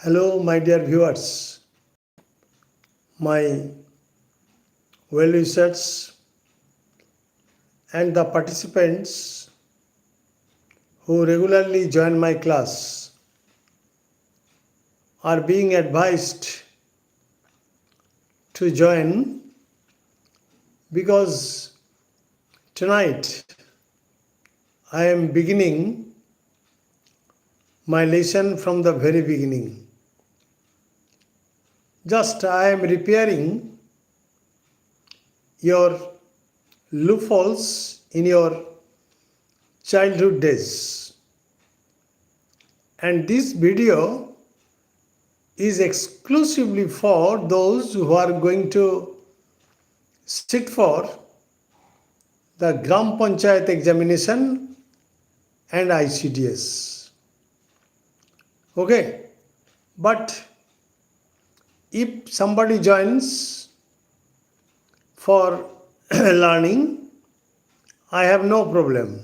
Hello, my dear viewers, my well wishers, and the participants who regularly join my class are being advised to join because tonight I am beginning my lesson from the very beginning. Just I am repairing your loopholes in your childhood days. And this video is exclusively for those who are going to sit for the Gram Panchayat examination and ICDS. Okay, but if somebody joins for learning, I have no problem.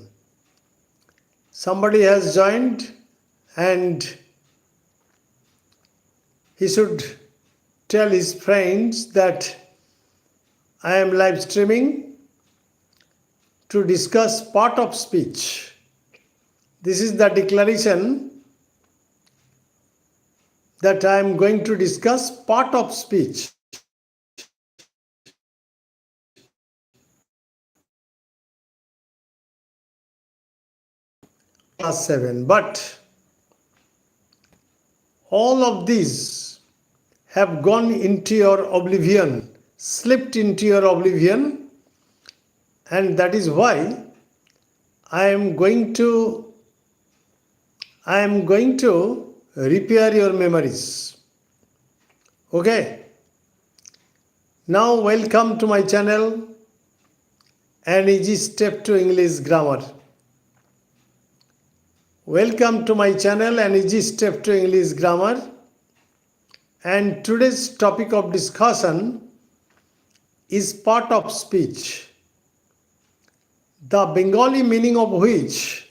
Somebody has joined and he should tell his friends that I am live streaming to discuss part of speech. This is the declaration that I am going to discuss part of speech. Class 7. But all of these have gone into your oblivion, slipped into your oblivion, and that is why I am going to repair your memories. Okay? Now welcome to my channel, An Easy Step to English Grammar. Welcome to my channel, An Easy Step to English Grammar. And today's topic of discussion is part of speech, the Bengali meaning of which,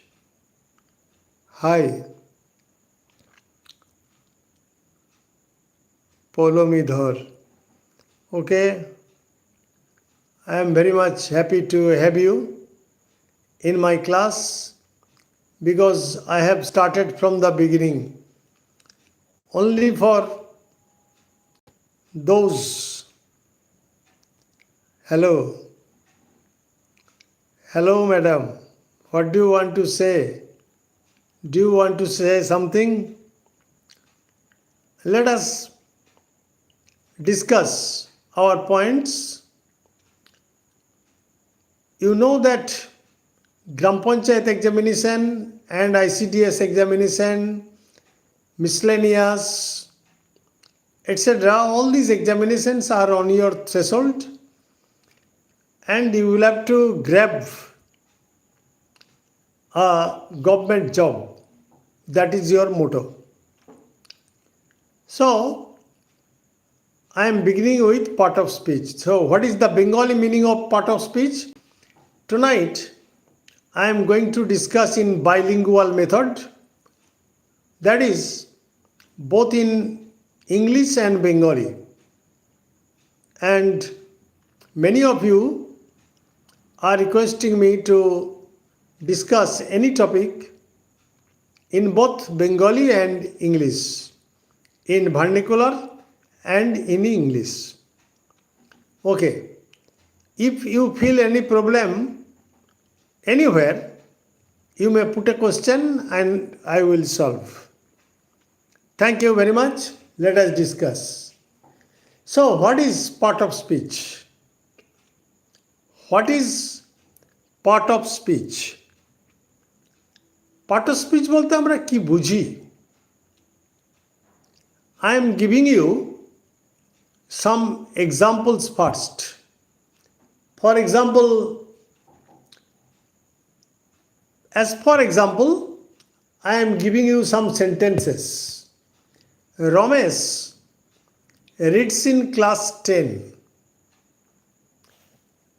hi, Polo Midhor. Okay, I am very much happy to have you in my class because I have started from the beginning. Only for those, hello madam, what do you want to say? Do you want to say something? Let us discuss our points. You know that Gram Panchayat examination and ICDS examination, miscellaneous, etc. All these examinations are on your threshold and you will have to grab a government job. That is your motto. So, I am beginning with part of speech. So, what is the Bengali meaning of part of speech? Tonight, I am going to discuss in bilingual method, that is both in English and Bengali. And many of you are requesting me to discuss any topic in both Bengali and English, in vernacular and in English. Okay, if you feel any problem anywhere, you may put a question and I will solve. Thank you very much. Let us discuss. So, what is part of speech? What is part of speech? Part of speech বলতে আমরা কি বুঝি? I am giving you some examples first. For example, I am giving you some sentences. Ramesh reads in class 10.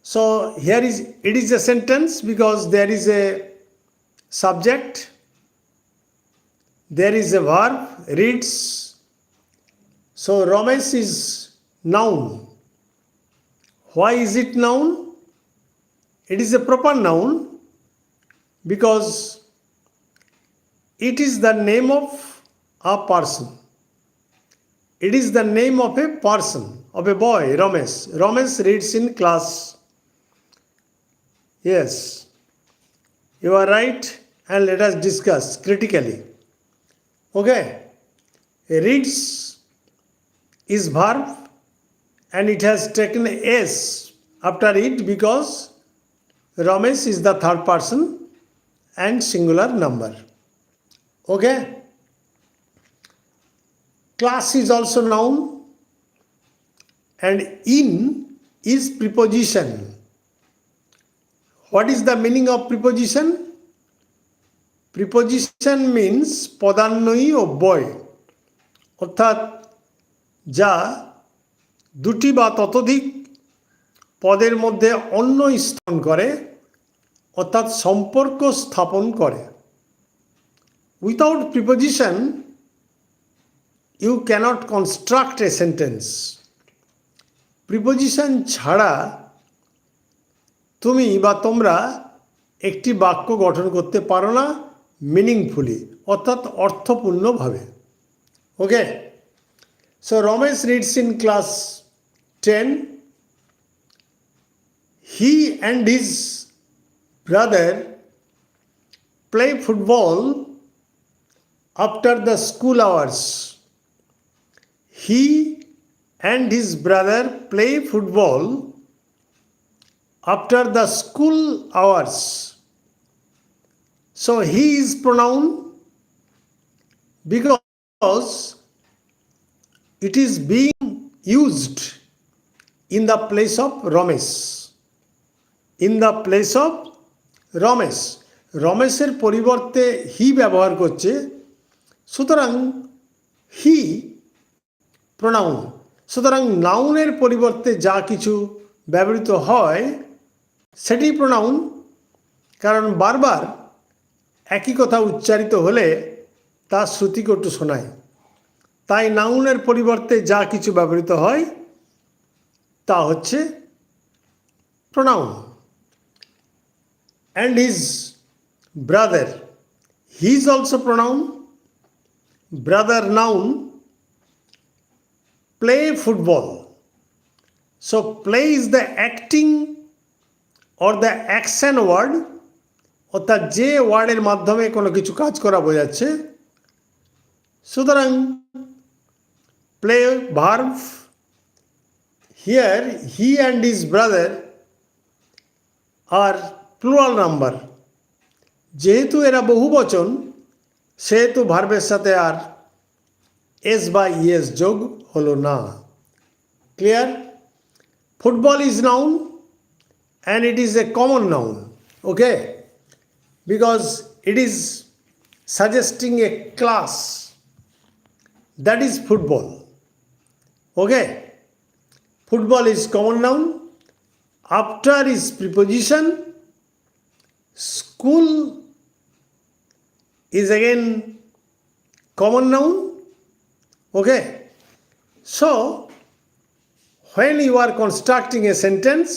So here it is a sentence because there is a subject, there is a verb, reads, So Ramesh is noun. Why is it noun? It is a proper noun because it is the name of a person. It is the name of a person, of a boy, Ramesh. Ramesh reads in class. Yes, you are right, and let us discuss critically. Okay, reads is verb and it has taken s after it because Ramesh is the third person and singular number. Okay, class is also noun and in is preposition. What is the meaning of preposition? Preposition means পদান্বয়ী অব্যয়, অর্থাৎ যা দুটি বা ততোধিক পদের মধ্যে অন্য স্থান করে, অর্থাৎ সম্পর্ক স্থাপন করে। Without preposition you cannot construct a sentence. Preposition ছাড়া তুমি বা তোমরা একটি বাক্য গঠন করতে পারো না মিনিংফুলি, অর্থাৎ অর্থপূর্ণভাবে। Okay, so Ramesh reads in class 10. He and his brother play football after the school hours. He and his brother play football after the school hours. So he is pronoun because it is being used in the place of Ramesh. In the place of Ramesh. রমেশের পরিবর্তে হি ব্যবহার করছে, সুতরাং হি pronoun. সুতরাং নাউনের পরিবর্তে যা কিছু ব্যবহৃত হয় সেটি প্রোনাউন, কারণ বারবার একই কথা উচ্চারিত হলে তা শ্রুতিকটু শোনায়। তাই নাউনের পরিবর্তে যা কিছু ব্যবহৃত হয় তা হচ্ছে pronoun. And his brother, he is also pronoun. Brother noun. Play football. So play is the acting or the action word, অর্থাৎ যে ওয়ার্ডের মাধ্যমে কোনো কিছু কাজ করা বোঝাচ্ছে। সুতরাং play verb, here he and his brother are plural number. যেহেতু এরা বহু বচন সেহেতু ভার্বের সাথে আর এস বা ইএস যোগ হলো না। Clear? Football is noun and it is a common noun. Okay, because it is suggesting a class, that is football. Okay, football is common noun. After is preposition. School is again common noun. Okay, so when you are constructing a sentence,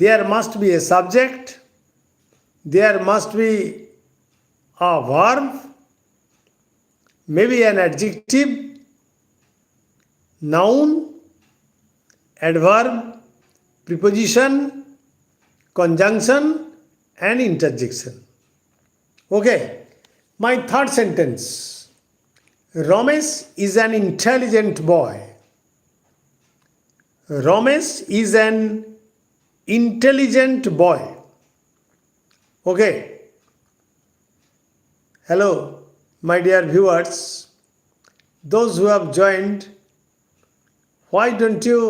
there must be a subject, there must be a verb, maybe an adjective, noun, adverb, preposition, conjunction and interjection. Okay, my third sentence. Ramesh is an intelligent boy. Ramesh is an intelligent boy. Okay, hello my dear viewers, those who have joined, why don't you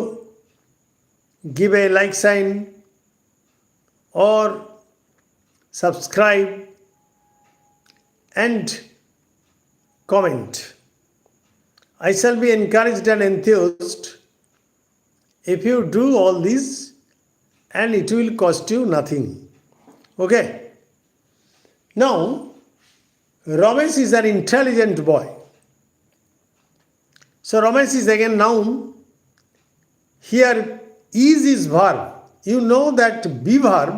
give a like sign or subscribe and comment. I shall be encouraged and enthused if you do all this, and it will cost you nothing. Okay, now Ramesh is an intelligent boy. So romance is again noun. Here is verb. You know that be verb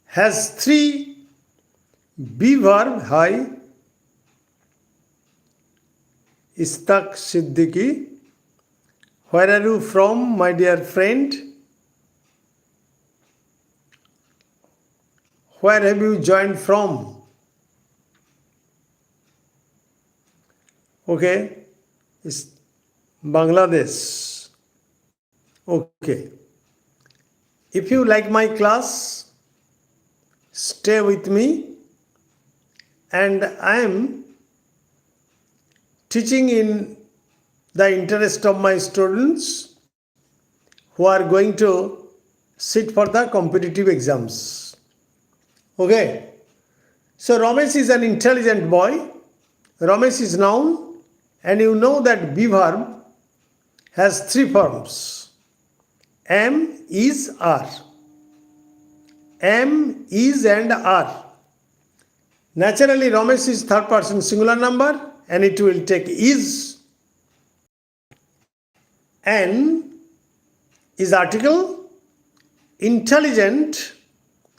has three. Be verb, hi, Istak Siddiqui. Where are you from, my dear friend? Where have you joined from? Okay, it's Bangladesh. Okay. If you like my class, stay with me, and I am teaching in the interest of my students who are going to sit for the competitive exams. Okay. So Ramesh is an intelligent boy. Ramesh is noun, and you know that be verb has three forms. Am, is, are. Am, is, and are. Naturally, Ramesh is third person singular number, and it will take is. An is article. Intelligent.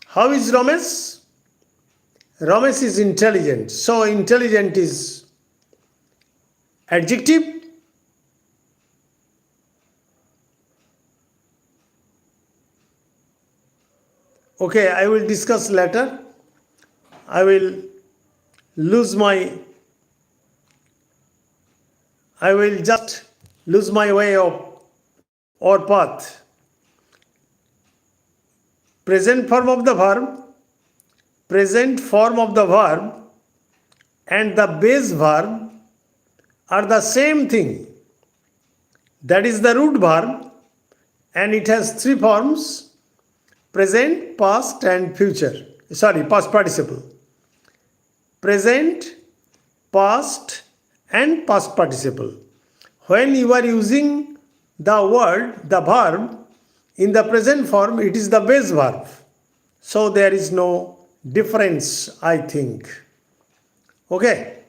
How is Ramesh? Ramesh is intelligent. So intelligent is adjective. Okay, I will discuss later. I will just lose my way of or path. Present form of the verb and the base verb are the same thing. That is the root verb, and it has three forms: present, past, and future. Past participle. Present, past, and past participle. When you are using the verb, in the present form, it is the base verb. So there is no difference, I think. Okay.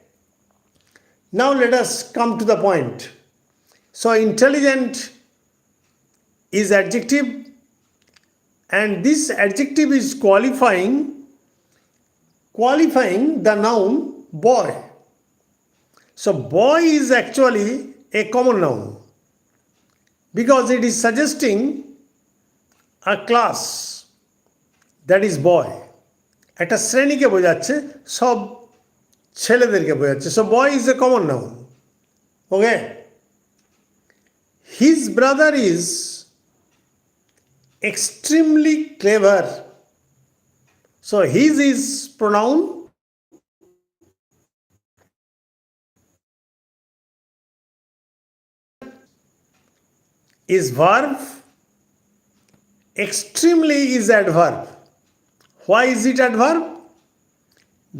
Now let us come to the point. So intelligent is adjective, and this adjective is qualifying the noun boy. So boy is actually a common noun because it is suggesting a class, that is boy. একটা শ্রেণীকে বোঝাচ্ছে, সব ছেলেদেরকে বোঝাচ্ছে. So boy is a common noun. Okay. His brother is extremely clever. So his is pronoun. Is verb. Extremely is adverb. Why is it adverb?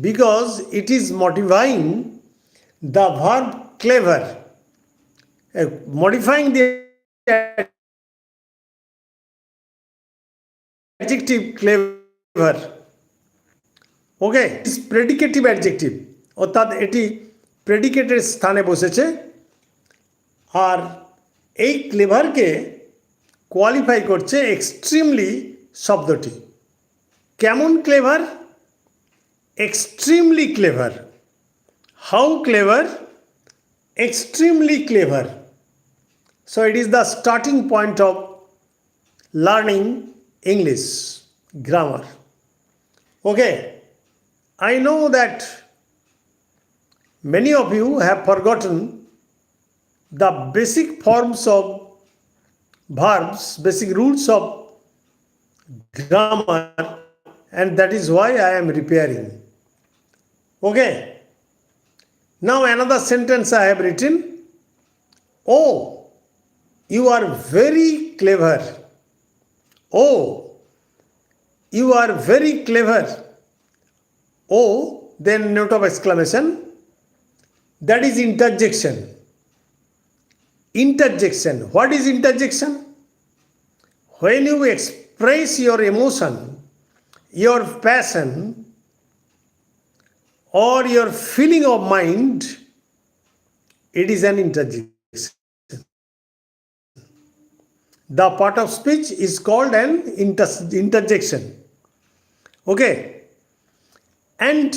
Because it is modifying the verb clever. Modifying the adjective clever. Okay, it's predicative adjective. অর্থাৎ এটি প্রেডিকেটের স্থানে বসেছে, আর এই ক্লেভারকে qualify করছে extremely শব্দটি. কেমন clever? Extremely clever. How clever? Extremely clever. So it is the starting point of learning English grammar. Okay, I know that many of you have forgotten the basic forms of verbs, basic rules of grammar, and that is why I am repairing. Okay, now another sentence I have written. Oh, you are very clever. Oh, you are very clever. Oh, then note of exclamation. That is interjection. Interjection. What is interjection? When you express your emotion, your passion, or your feeling of mind it is an interjection. The part of speech is called an interjection. Okay? And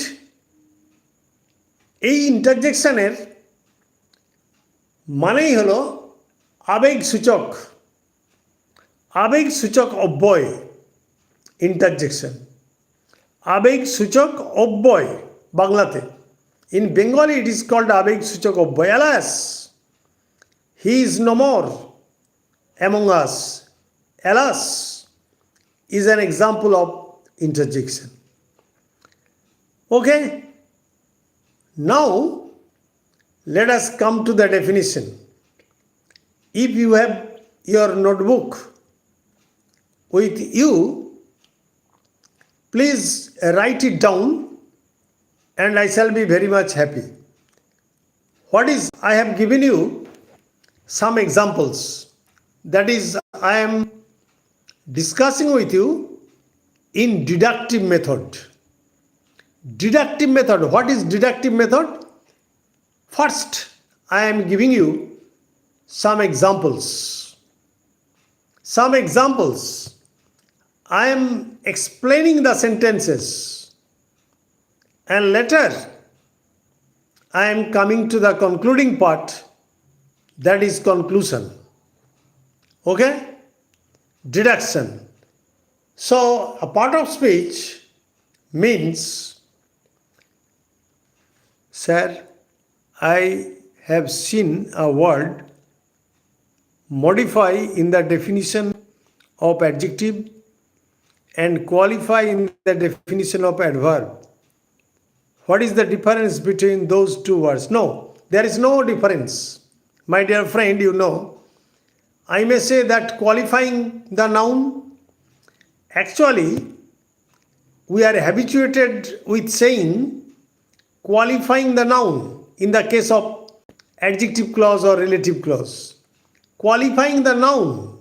এই ইন্টারজেকশনের মানেই হলো আবেগসূচক অব্যয়। Interjection আবেগসূচক অব্যয় বাংলাতে। In Bengali it is called আবেগসূচক অব্যয়। Alas, he is no more among us. Alas is an example of interjection. Okay? Now let us come to the definition. If you have your notebook with you, please write it down and I shall be very much happy. I have given you some examples. That is, I am discussing with you in deductive method. Deductive method. What is deductive method? First, I am giving you some examples. I am explaining the sentences, and later I am coming to the concluding part, that is conclusion. Okay? Deduction. So, a part of speech means, sir, I have seen a word modify in the definition of adjective and qualify in the definition of adverb. What is the difference between those two words? No, there is no difference. My dear friend, you know, I may say that qualifying the noun, actually, we are habituated with saying qualifying the noun in the case of adjective clause or relative clause. Qualifying the noun.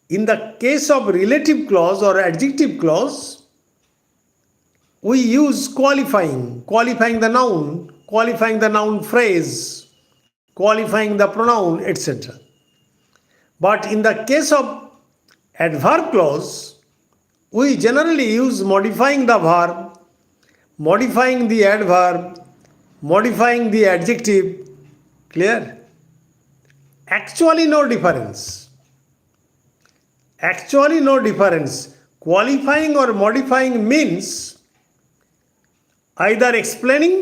In the case of relative clause or adjective clause, we use qualifying the noun phrase, qualifying the pronoun, etc. But in the case of adverb clause, we generally use modifying the verb, modifying the adverb, modifying the adjective. Clear? Actually no difference. Qualifying or modifying means either explaining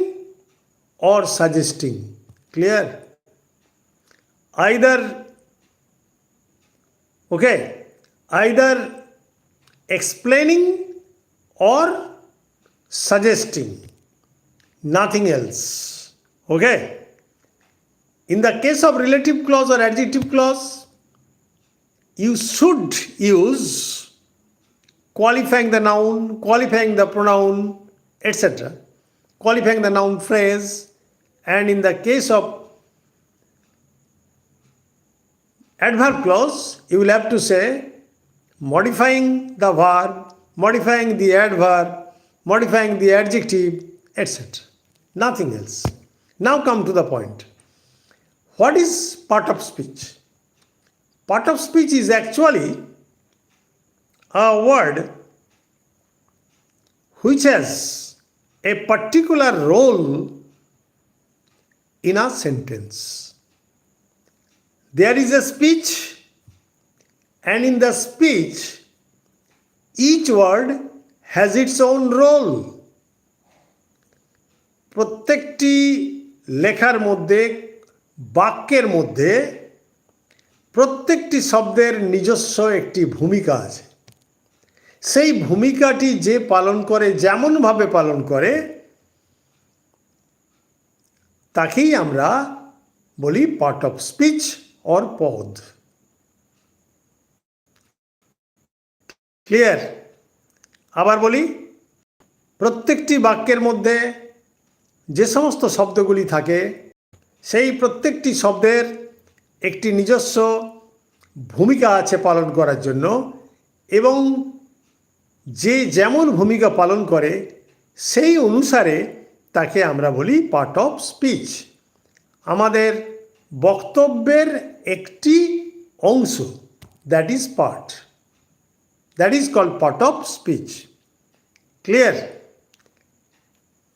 or suggesting. Clear? Either explaining or suggesting, nothing else. Okay? In the case of relative clause or adjective clause, you should use qualifying the noun, qualifying the pronoun, etc. Qualifying the noun phrase. And in the case of adverb clause, you will have to say modifying the verb, modifying the adverb, modifying the adjective, etc. Nothing else. Now come to the point. What is part of speech? Part of speech is actually a word which has a particular role in a sentence. There is a speech, and in the speech, each word has its own role. প্রত্যেকটি লেখার মধ্যে, বাক্যের মধ্যে প্রত্যেকটি শব্দের নিজস্ব একটি ভূমিকা আছে। সেই ভূমিকাটি যে পালন করে, যেমনভাবে পালন করে, তাকেই আমরা বলি পার্ট অফ স্পিচ অর পদ। ক্লিয়ার? আবার বলি, প্রত্যেকটি বাক্যের মধ্যে যে সমস্ত শব্দগুলি থাকে, সেই প্রত্যেকটি শব্দের একটি নিজস্ব ভূমিকা আছে পালন করার জন্য, এবং যে যেমন ভূমিকা পালন করে সেই অনুসারে তাকে আমরা বলি পার্ট অফ স্পিচ। আমাদের বক্তব্যের একটি অংশ, that is part, that is called part of speech. Clear?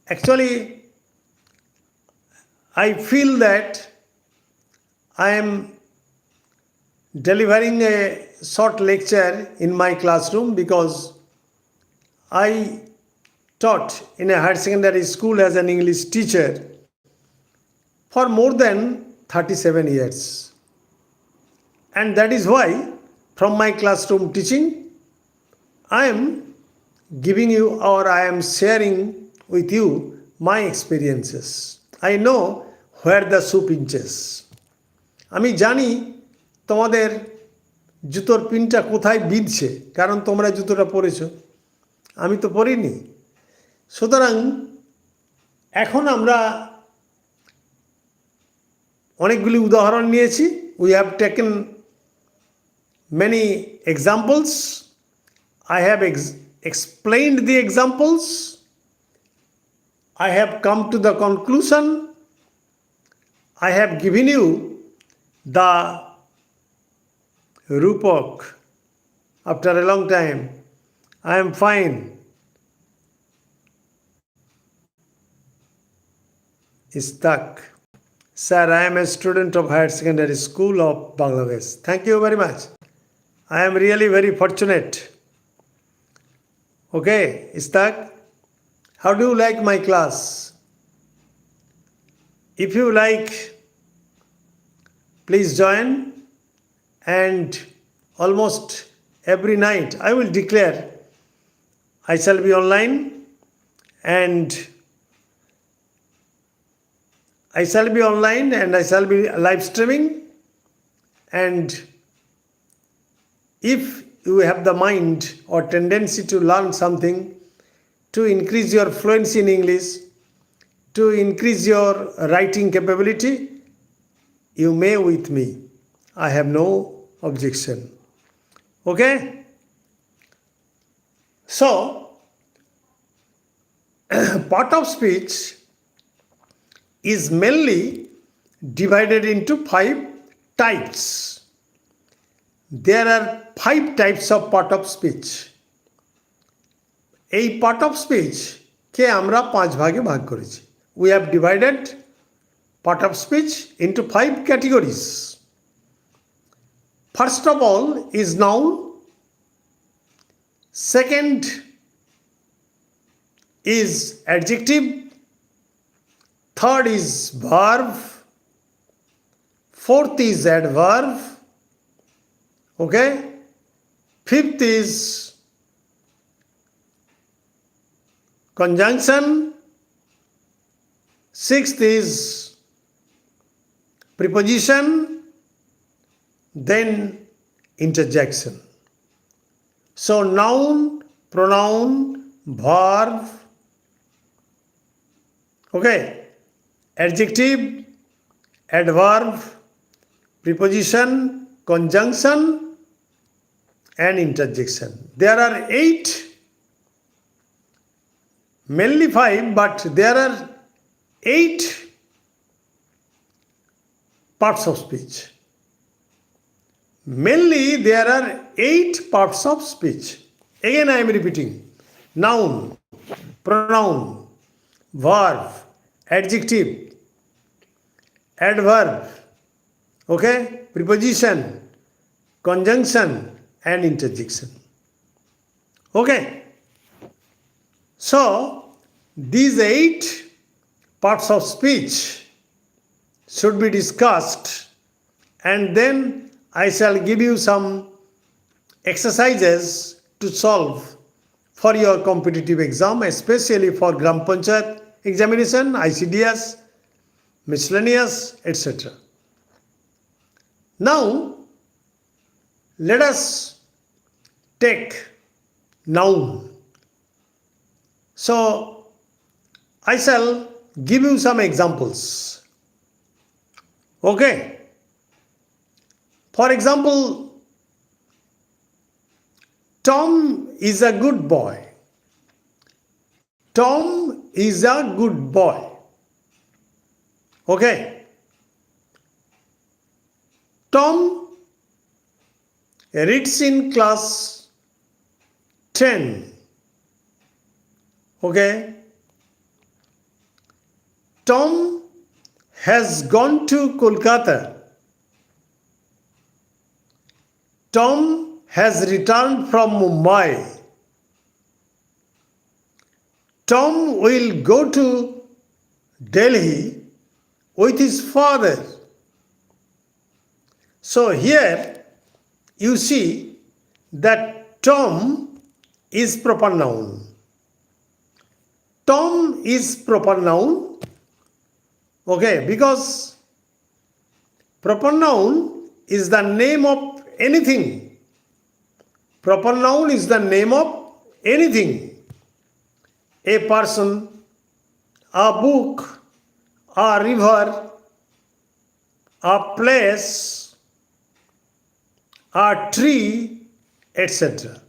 Actually I feel that I am delivering a short lecture in my classroom because I taught in a higher secondary school as an English teacher for more than 37 years. And that is why from my classroom teaching I am giving you, or I am sharing with you my experiences. I know where the shoe pinches. আমি জানি তোমাদের জুতোর পিনটা কোথায় বিঁধছে, কারণ তোমরা জুতোটা পরেছো, আমি তো পরিনি। সুতরাং এখন আমরা অনেকগুলি উদাহরণ নিয়েছি। We have taken many examples. I have explained the examples. I have come to the conclusion. I have given you the Rupak. After a long time, I am fine. Stuck. Sir, I am a student of higher secondary school of Bangladesh. Thank you very much. I am really very fortunate. Okay, Stuck. How do you like my class? If you like, please join, and almost every night I will declare I shall be online, and I shall be live streaming, and if you have the mind or tendency to learn something, to increase your fluency in English, to increase your writing capability, you may with me. I have no objection. Okay? So, part of speech is mainly divided into 5 types. There are 5 types of part of speech. এই part of speech কে আমরা 5 ভাগে ভাগ করেছি। We have divided part of speech into 5 categories. First of all is noun, second is adjective, third is verb, fourth is adverb, okay, fifth is conjunction, sixth is preposition, then interjection. So noun, pronoun, verb, okay, adjective, adverb, preposition, conjunction, and interjection. There are 8, mainly 5, but there are 8 parts of speech. Mainly there are 8 parts of speech. Again I am repeating: noun, pronoun, verb, adjective, adverb, okay, preposition, conjunction, and interjection. Okay. So, these 8 parts of speech should be discussed, and then I shall give you some exercises to solve for your competitive exam, especially for Gram Panchayat examination, ICDS, miscellaneous, etc. Now, let us take noun. So, I shall give you some examples. Okay. For example, Tom is a good boy. Tom is a good boy. Okay. Tom reads in class 10. Okay. Tom has gone to Kolkata. Tom has returned from Mumbai. Tom will go to Delhi with his father. So here you see that Tom is proper noun. Tom is proper noun. Okay, because proper noun is the name of anything. Proper noun is the name of anything. A person, a book, a river, a place, a tree, etc.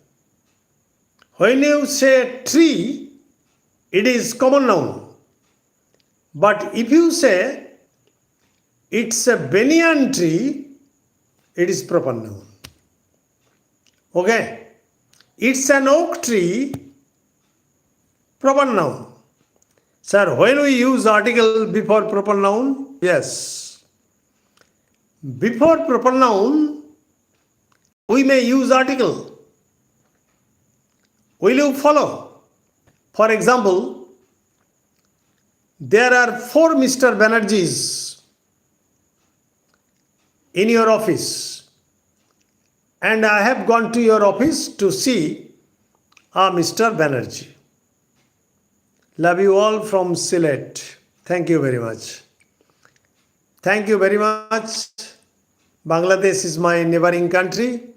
When you say tree, it is common noun. But if you say it's a banyan tree, it is proper noun. Okay? It's an oak tree, proper noun. Sir, when we use article before proper noun? Yes. Before proper noun, we may use article. Will you follow? For example, there are 4 Mr. Banerjees in your office, and I have gone to your office to see a Mr. Banerjee. Love you all from Sylhet. Thank you very much. Thank you very much. Bangladesh is my neighboring country.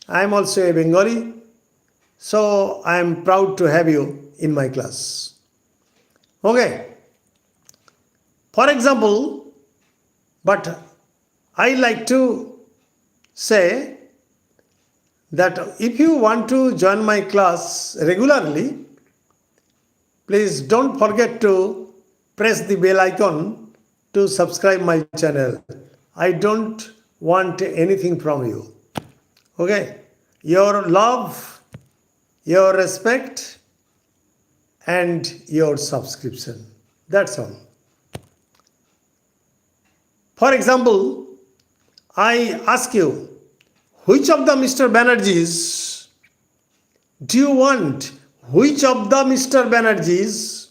I am also a Bengali. So I am proud to have you in my class. Okay. For example, but I like to say that if you want to join my class regularly, please don't forget to press the bell icon to subscribe my channel. I don't want anything from you. Okay? Your love, your respect, and your subscription. That's all. For example, I ask you, which of the Mr. Banerjees do you want? Which of the Mr. Banerjees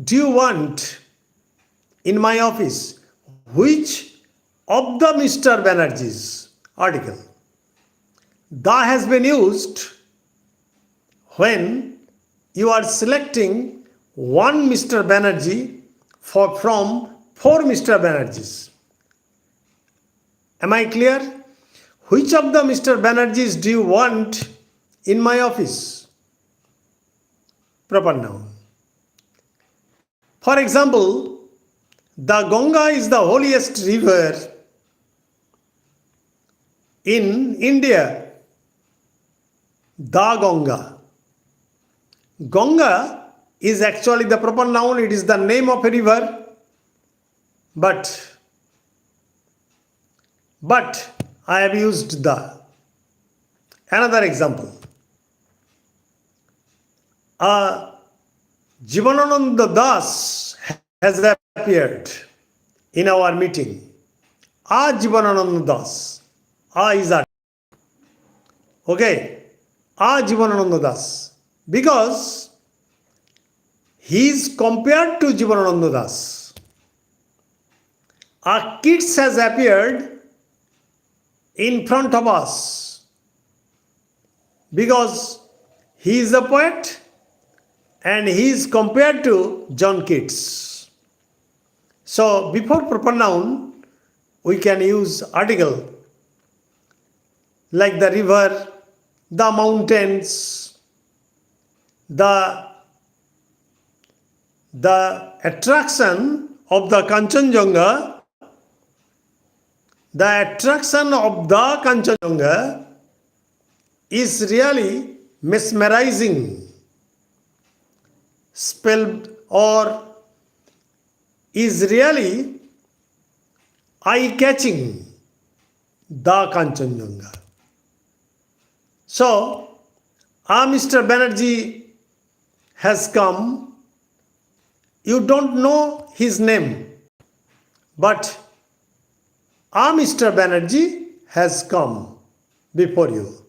do you want in my office? Which of the Mr. Banerjees? Article. The has been used when you are selecting one Mr. Banerjee from 4 Mr. Banerjees. Am I clear? Which of the Mr. Banerjees do you want in my office? Proper noun. For example, the Ganga is the holiest river in India. The Ganga. Ganga is actually the proper noun. It is the name of a river. But I have used the. Another example. Jivanananda Das has appeared in our meeting. Jivanananda Das. Is a. Okay. Jivanananda Das. Because he is compared to Jivanananda Das. A kid has appeared in front of us because he is a poet and he is compared to John Keats. So before proper noun, we can use article like the river, the mountains, the attraction of the Kanchenjunga. The attraction of the Kanchenjunga is really mesmerizing, spelled or is really eye-catching. the Kanchenjunga. So, Mr. Banerjee has come. You don't know his name, but Mr. Banerjee has come before you.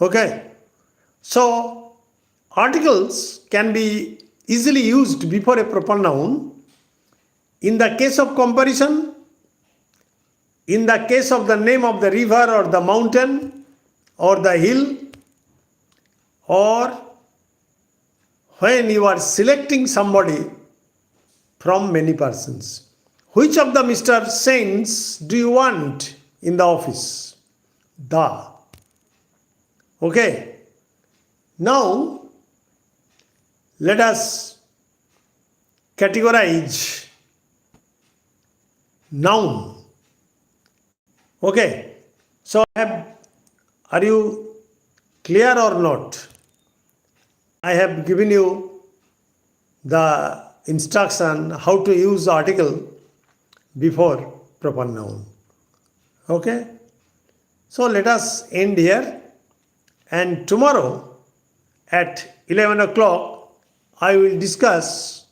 Okay? So, articles can be easily used before a proper noun. In the case of comparison, in the case of the name of the river or the mountain or the hill, or when you are selecting somebody from many persons. Which of the Mr. Saints do you want in the office? The. Okay. Now, let us categorize noun. Okay. So, are you clear or not? I have given you the instruction how to use article before proper noun. Okay. So, let us end here, and tomorrow at 11 o'clock I will discuss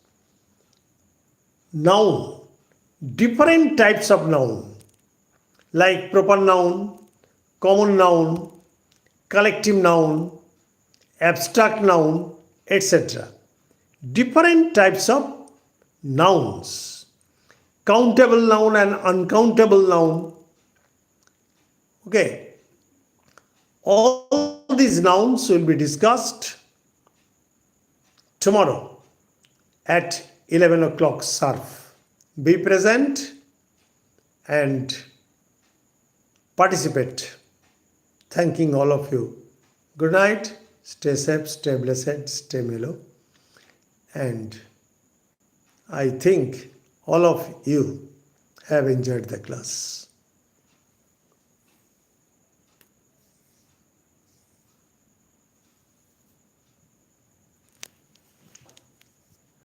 noun, different types of noun like proper noun, common noun, collective noun, abstract noun, etc. Different types of nouns, countable noun and uncountable noun. Okay. All these nouns will be discussed tomorrow at 11 o'clock sharp. Be present and participate. Thanking all of you. Good night. Stay safe, stay blessed, stay mellow. And I think all of you have enjoyed the class.